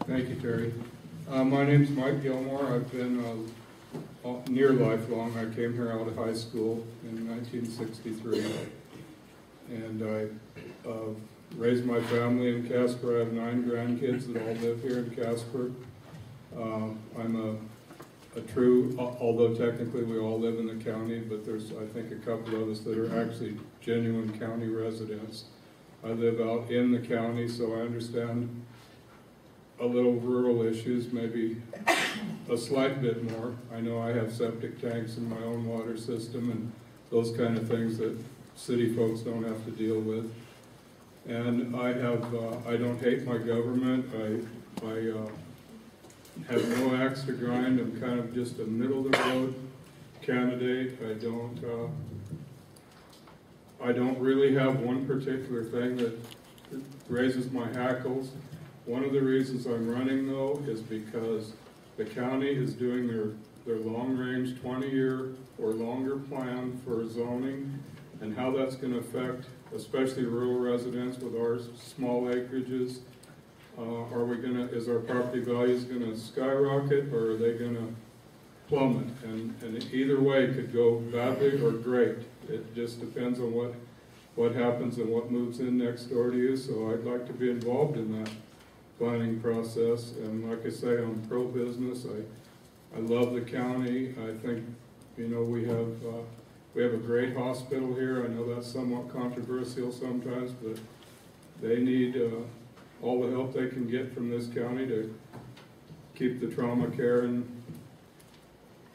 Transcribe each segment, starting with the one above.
Thank you, Terry. My name's Mike Gilmore. I've been near lifelong. I came here out of high school in 1963, and I raised my family in Casper. I have 9 grandkids that all live here in Casper. I'm a true, although technically we all live in the county, but there's, I think, a couple of us that are actually genuine county residents. I live out in the county, so I understand a little rural issues, maybe a slight bit more. I know I have septic tanks in my own water system and those kind of things that city folks don't have to deal with. And I don't hate my government. I have no axe to grind. I'm kind of just a middle-of-the-road candidate. I don't really have one particular thing that raises my hackles. One of the reasons I'm running, though, is because the county is doing their long-range 20-year or longer plan for zoning and how that's going to affect especially rural residents with our small acreages. Is our property values going to skyrocket, or are they going to plummet? And either way could go badly or great. It just depends on what happens and what moves in next door to you. So I'd like to be involved in that planning process. And like I say, I'm pro-business. I love the county. I think, you know, we have a great hospital here. I know that's somewhat controversial sometimes, but they need all the help they can get from this county to keep the trauma care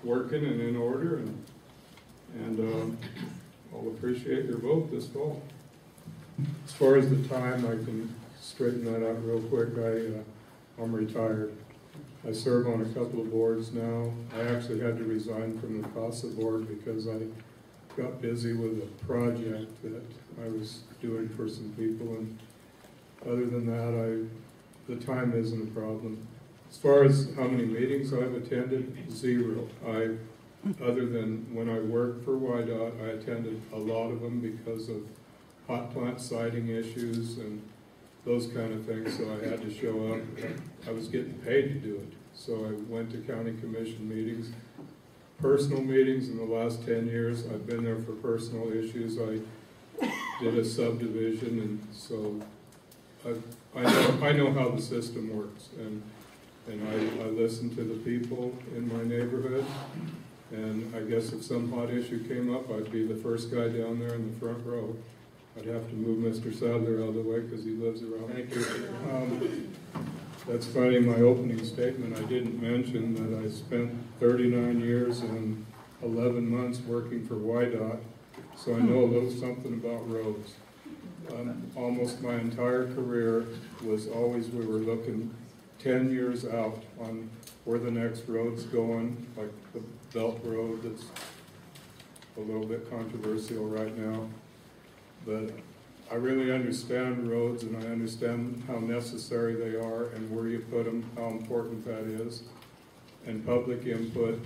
working and in order, and I'll appreciate your vote this fall. As far as the time, I can straighten that out real quick. I'm retired. I serve on a couple of boards now. I actually had to resign from the CASA board because I got busy with a project that I was doing for some people, and other than that, the time isn't a problem. As far as how many meetings I've attended, 0. Other than when I worked for WYDOT, I attended a lot of them because of hot plant siting issues and those kind of things, so I had to show up. I was getting paid to do it, so I went to county commission meetings. Personal meetings in the last 10 years, I've been there for personal issues. I did a subdivision, and so I know how the system works, and I listen to the people in my neighborhood, and I guess if some hot issue came up, I'd be the first guy down there in the front row. I'd have to move Mr. Sadler out of the way because he lives around. Thank you. That's funny, in my opening statement, I didn't mention that I spent 39 years and 11 months working for WYDOT, so I know a little something about roads. Almost my entire career was always, we were looking 10 years out on where the next road's going, like the Belt Road that's a little bit controversial right now. But I really understand roads, and I understand how necessary they are and where you put them, how important that is. And public input,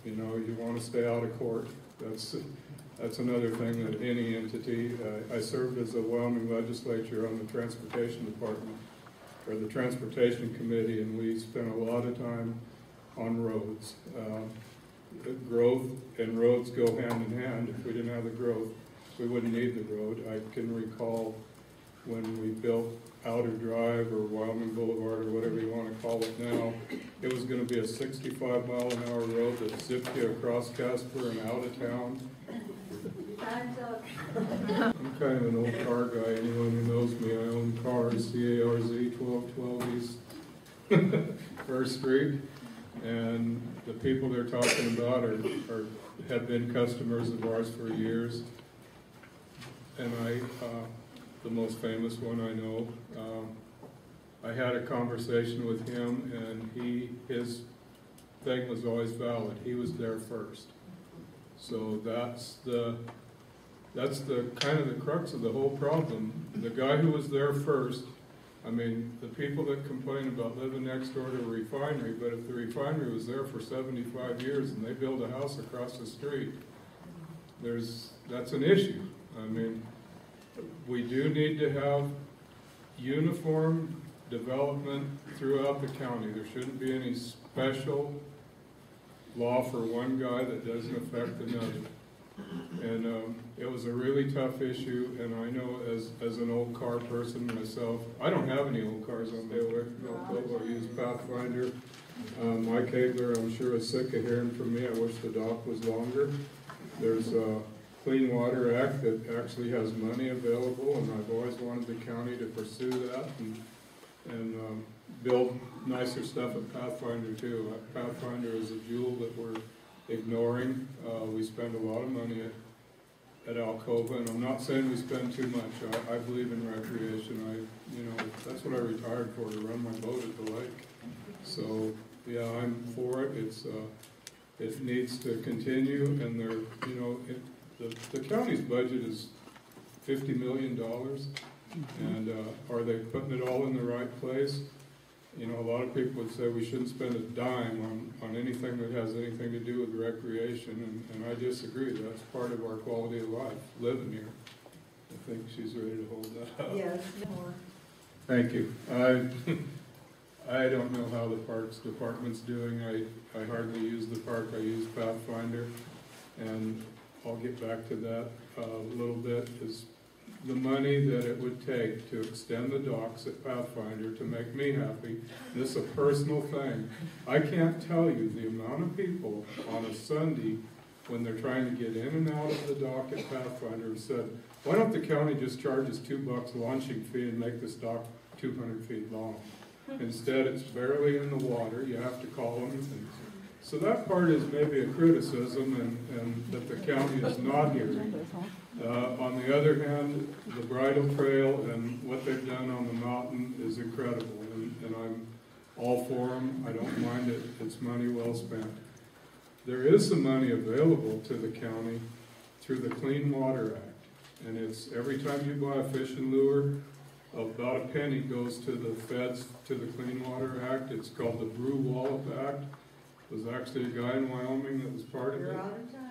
you know, you want to stay out of court. That's another thing that any entity, I served as a Wyoming legislature on the transportation department, or the transportation committee, and we spent a lot of time on roads. Growth and roads go hand in hand. If we didn't have the growth, we wouldn't need the road. I can recall when we built Outer Drive or Wyoming Boulevard or whatever you want to call it now, it was going to be a 65-mile-an-hour road that zipped you across Casper and out of town. I'm kind of an old car guy. Anyone who knows me, I own cars, CARZ 1212 East First Street, and the people they're talking about have been customers of ours for years. And the most famous one I know, I had a conversation with him, and his thing was always valid. He was there first. So that's the kind of the crux of the whole problem. The guy who was there first, I mean, the people that complain about living next door to a refinery, but if the refinery was there for 75 years and they build a house across the street, that's an issue. I mean, we do need to have uniform development throughout the county. There shouldn't be any special law for one guy that doesn't affect another. And it was a really tough issue, and I know as an old car person myself, I don't have any old cars on my way. I use Pathfinder. Mike Hagler, I'm sure, is sick of hearing from me. I wish the dock was longer. There's a Clean Water Act that actually has money available, and I've always wanted the county to pursue that and build nicer stuff at Pathfinder too. Pathfinder is a jewel that we're ignoring. We spend a lot of money at Alcova, and I'm not saying we spend too much. I believe in recreation. That's what I retired for, to run my boat at the lake. So yeah, I'm for it. It needs to continue, and the county's budget is $50 million, and are they putting it all in the right place? A lot of people would say we shouldn't spend a dime on anything that has anything to do with recreation, and I disagree. That's part of our quality of life, living here. I think she's ready to hold that up. Yes, more. Thank you. I don't know how the Parks Department's doing. I hardly use the park. I use Pathfinder, and I'll get back to that a little bit. Is the money that it would take to extend the docks at Pathfinder to make me happy. This is a personal thing. I can't tell you the amount of people on a Sunday when they're trying to get in and out of the dock at Pathfinder have said, why don't the county just charge us $2 launching fee and make this dock 200 feet long? Instead, it's barely in the water. You have to call them. So that part is maybe a criticism and that the county is not hearing. On the other hand, the bridle trail and what they've done on the mountain is incredible, and I'm all for them. I don't mind it. It's money well spent. There is some money available to the county through the Clean Water Act, and it's every time you buy a fishing lure, about a penny goes to the feds, to the Clean Water Act. It's called the Brew Wallop Act. There's actually a guy in Wyoming that was part of it. You're out of time.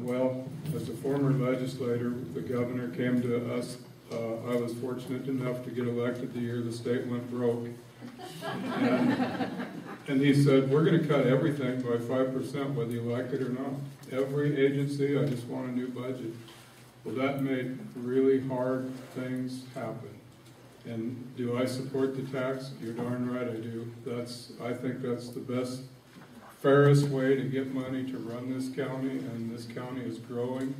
Well, as a former legislator, the governor came to us. I was fortunate enough to get elected the year the state went broke. And he said, we're going to cut everything by 5% whether you like it or not. Every agency, I just want a new budget. Well, that made really hard things happen. And do I support the tax? You're darn right I do. I think that's the best, fairest way to get money to run this county, and this county is growing.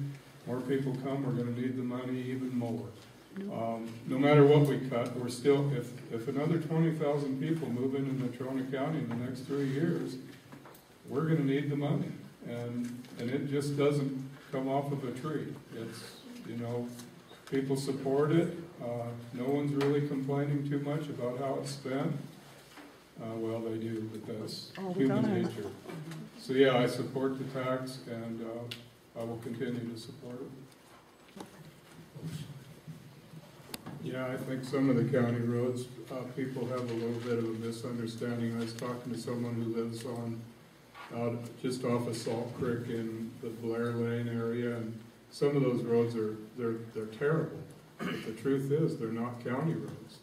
More people come, we're going to need the money even more. No matter what we cut, we're still, if another 20,000 people move into Natrona County in the next 3 years, we're going to need the money. And it just doesn't come off of a tree. It's, people support it. No one's really complaining too much about how it's spent. Well, they do, but that's human nature. So yeah, I support the tax, and I will continue to support it. Yeah, I think some of the county roads, people have a little bit of a misunderstanding. I was talking to someone who lives out just off of Salt Creek in the Blair Lane area, and some of those roads they're terrible. But the truth is, they're not county roads.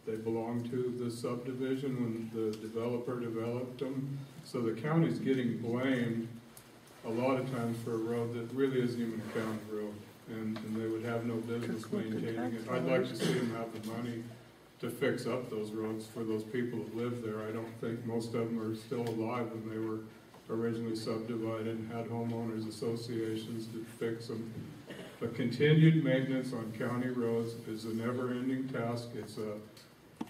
They belong to the subdivision when the developer developed them. So the county's getting blamed a lot of times for a road that really isn't even a county road, and they would have no business maintaining it. I'd like to see them have the money to fix up those roads for those people that live there. I don't think most of them are still alive when they were originally subdivided and had homeowners associations to fix them. But continued maintenance on county roads is a never-ending task. It's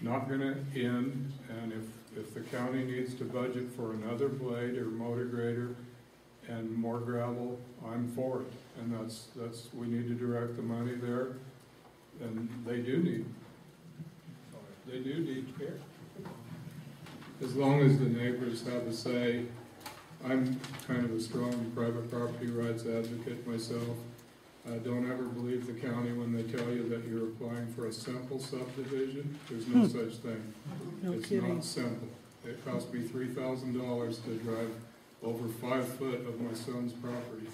not going to end, and if the county needs to budget for another blade or motor grader and more gravel, I'm for it. And that's we need to direct the money there, and they do need care. As long as the neighbors have a say. I'm kind of a strong private property rights advocate myself. Don't ever believe the county when they tell you that you're applying for a simple subdivision. There's no such thing. It's not simple. It cost me $3,000 to drive over 5 foot of my son's property.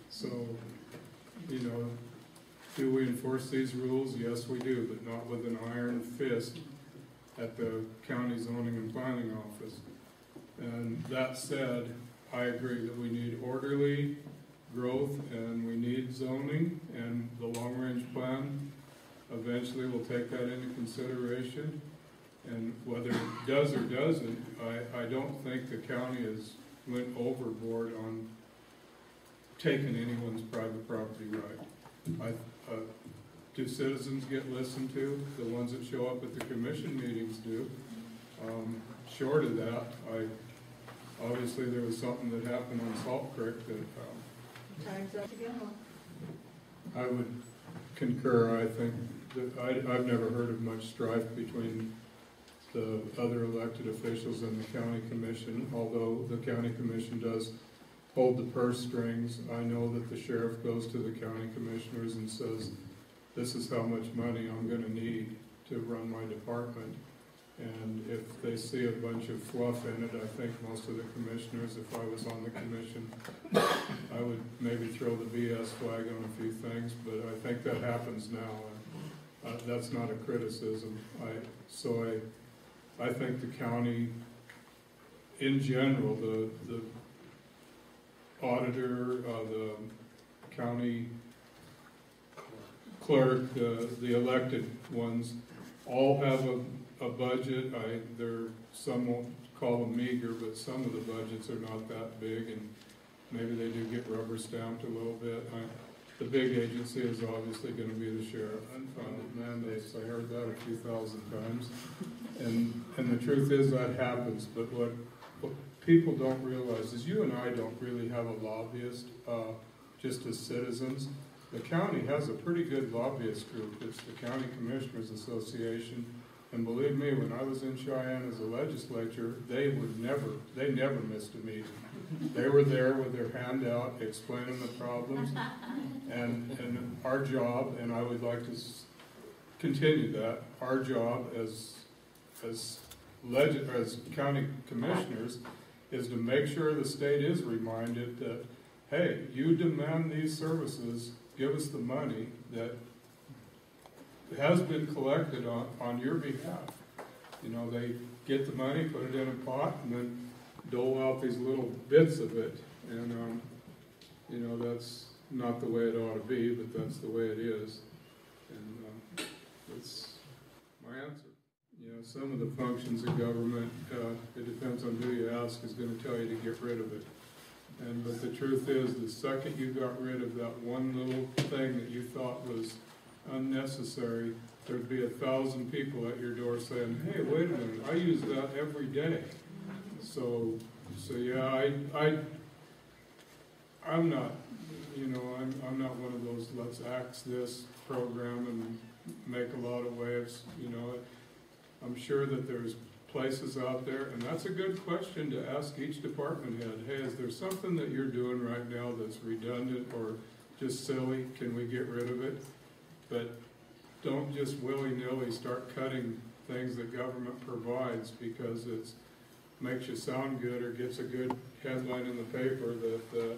So, do we enforce these rules? Yes, we do, but not with an iron fist at the county zoning and planning office. And that said, I agree that we need orderly growth and we need zoning, and the long-range plan eventually will take that into consideration. And whether it does or doesn't, I don't think the county has went overboard on taking anyone's private property right. Do citizens get listened to? The ones that show up at the commission meetings do. Short of that, obviously there was something that happened on Salt Creek that Time's up again. I would concur. I think that I've never heard of much strife between the other elected officials and the county commission, although the county commission does hold the purse strings. I know that the sheriff goes to the county commissioners and says, this is how much money I'm going to need to run my department. And if they see a bunch of fluff in it, I think most of the commissioners, if I was on the commission, I would maybe throw the BS flag on a few things, but I think that happens now. That's not a criticism. I think the county, in general, the auditor, the county clerk, the elected ones, all have a budget. Some won't call them meager, but some of the budgets are not that big, and maybe they do get rubber stamped a little bit. The big agency is obviously going to be the sheriff. Unfunded mandates, I heard that a few thousand times. And the truth is that happens, but what people don't realize is you and I don't really have a lobbyist just as citizens. The county has a pretty good lobbyist group. It's the County Commissioners Association. And believe me, when I was in Cheyenne as a legislature, they never missed a meeting. They were there with their hand out, explaining the problems. And our job, and I would like to continue that, our job as county commissioners is to make sure the state is reminded that, hey, you demand these services, give us the money that has been collected on your behalf. You know, they get the money, put it in a pot, and then dole out these little bits of it. And, you know, that's not the way it ought to be, but that's the way it is. And that's my answer. You know, some of the functions of government, it depends on who you ask, is going to tell you to get rid of it. But the truth is, the second you got rid of that one little thing that you thought was unnecessary, there'd be 1,000 people at your door saying, hey, wait a minute, I use that every day. So yeah, I'm not, you know, I'm not one of those let's axe this program and make a lot of waves, you know. I'm sure that there's places out there, and that's a good question to ask each department head. Hey, is there something that you're doing right now that's redundant or just silly? Can we get rid of it? But don't just willy-nilly start cutting things that government provides because it makes you sound good or gets a good headline in the paper that the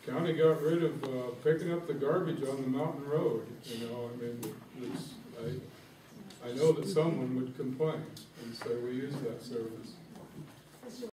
county got rid of picking up the garbage on the mountain road. You know, I mean, I know that someone would complain and say we use that service.